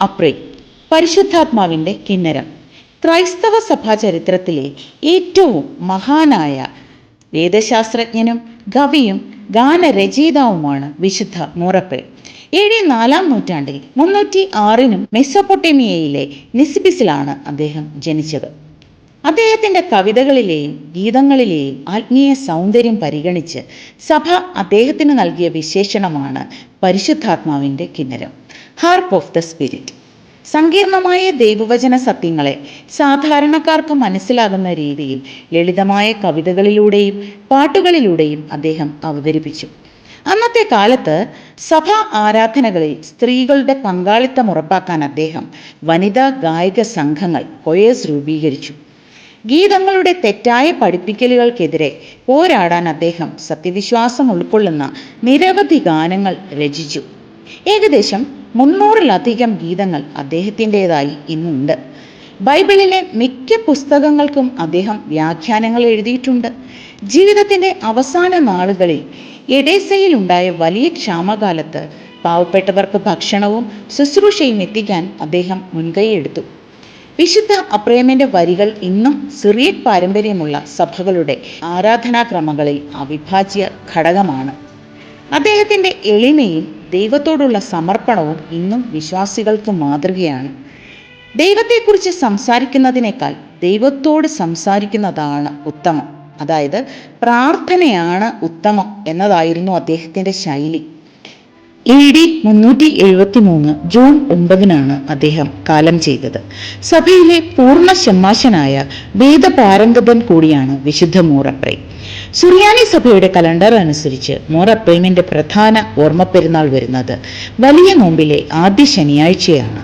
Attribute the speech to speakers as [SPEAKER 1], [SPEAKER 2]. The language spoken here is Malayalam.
[SPEAKER 1] അപ്രൈ, പരിശുദ്ധാത്മാവിൻ്റെ കിന്നരം. ക്രൈസ്തവ സഭാ ചരിത്രത്തിലെ ഏറ്റവും മഹാനായ വേദശാസ്ത്രജ്ഞനും കവിയും ഗാനരചയിതാവുമാണ് വിശുദ്ധ മൂറപ്രൈ. AD 4-ാം നൂറ്റാണ്ടിൽ 306 മെസൊപ്പൊട്ടേമിയയിലെ നിസിബിസിലാണ് അദ്ദേഹം ജനിച്ചത്. അദ്ദേഹത്തിൻ്റെ കവിതകളിലെയും ഗീതങ്ങളിലെയും ആത്മീയ സൗന്ദര്യം പരിഗണിച്ച് സഭ അദ്ദേഹത്തിന് നൽകിയ വിശേഷണമാണ് പരിശുദ്ധാത്മാവിൻ്റെ കിന്നരം, ഹാർപ്പ് ഓഫ് ദ സ്പിരിറ്റ്. സങ്കീർണമായ ദൈവവചന സത്യങ്ങളെ സാധാരണക്കാർക്ക് മനസ്സിലാകുന്ന രീതിയിൽ ലളിതമായ കവിതകളിലൂടെയും പാട്ടുകളിലൂടെയും അദ്ദേഹം അവതരിപ്പിച്ചു. അന്നത്തെ കാലത്ത് സഭാ ആരാധനകളിൽ സ്ത്രീകളുടെ പങ്കാളിത്തം ഉറപ്പാക്കാൻ അദ്ദേഹം വനിതാ ഗായക സംഘങ്ങൾ കൊയേഴ്സ് രൂപീകരിച്ചു. ഗീതങ്ങളുടെ തെറ്റായ പഠിപ്പിക്കലുകൾക്കെതിരെ പോരാടാൻ അദ്ദേഹം സത്യവിശ്വാസം ഉൾക്കൊള്ളുന്ന നിരവധി ഗാനങ്ങൾ രചിച്ചു. ഏകദേശം 300-ലധികം ഗീതങ്ങൾ അദ്ദേഹത്തിൻ്റെതായി ഇന്നുണ്ട്. ബൈബിളിലെ മിക്ക പുസ്തകങ്ങൾക്കും അദ്ദേഹം വ്യാഖ്യാനങ്ങൾ എഴുതിയിട്ടുണ്ട്. ജീവിതത്തിൻ്റെ അവസാന നാളുകളിൽ എഡേസയിലുണ്ടായ വലിയ ക്ഷാമകാലത്ത് പാവപ്പെട്ടവർക്ക് ഭക്ഷണവും ശുശ്രൂഷയും എത്തിക്കാൻ അദ്ദേഹം മുൻകൈയെടുത്തു. വിശുദ്ധ അപ്രേമിൻ്റെ വരികൾ ഇന്നും സിറിയക് പാരമ്പര്യമുള്ള സഭകളുടെ ആരാധനാക്രമങ്ങളിൽ അവിഭാജ്യ ഘടകമാണ്. അദ്ദേഹത്തിൻ്റെ എളിമയും ദൈവത്തോടുള്ള സമർപ്പണവും ഇന്നും വിശ്വാസികൾക്ക് മാതൃകയാണ്. ദൈവത്തെക്കുറിച്ച് സംസാരിക്കുന്നതിനേക്കാൾ ദൈവത്തോട് സംസാരിക്കുന്നതാണ് ഉത്തമം, അതായത് പ്രാർത്ഥനയാണ് ഉത്തമം എന്നതായിരുന്നു അദ്ദേഹത്തിൻ്റെ ശൈലി. AD 373 ജൂൺ 9 അദ്ദേഹം കാലം ചെയ്തത്. സഭയിലെ പൂർണ്ണ ഷമ്മാശനായ വേദപാരംഗതൻ കൂടിയാണ് വിശുദ്ധ മൂറപ്രൈ. സുറിയാനി സഭയുടെ കലണ്ടർ അനുസരിച്ച് മൂറപ്രൈമിൻ്റെ പ്രധാന ഓർമ്മപ്പെരുന്നാൾ വരുന്നത് വലിയ നോമ്പിലെ ആദ്യ ശനിയാഴ്ചയാണ്.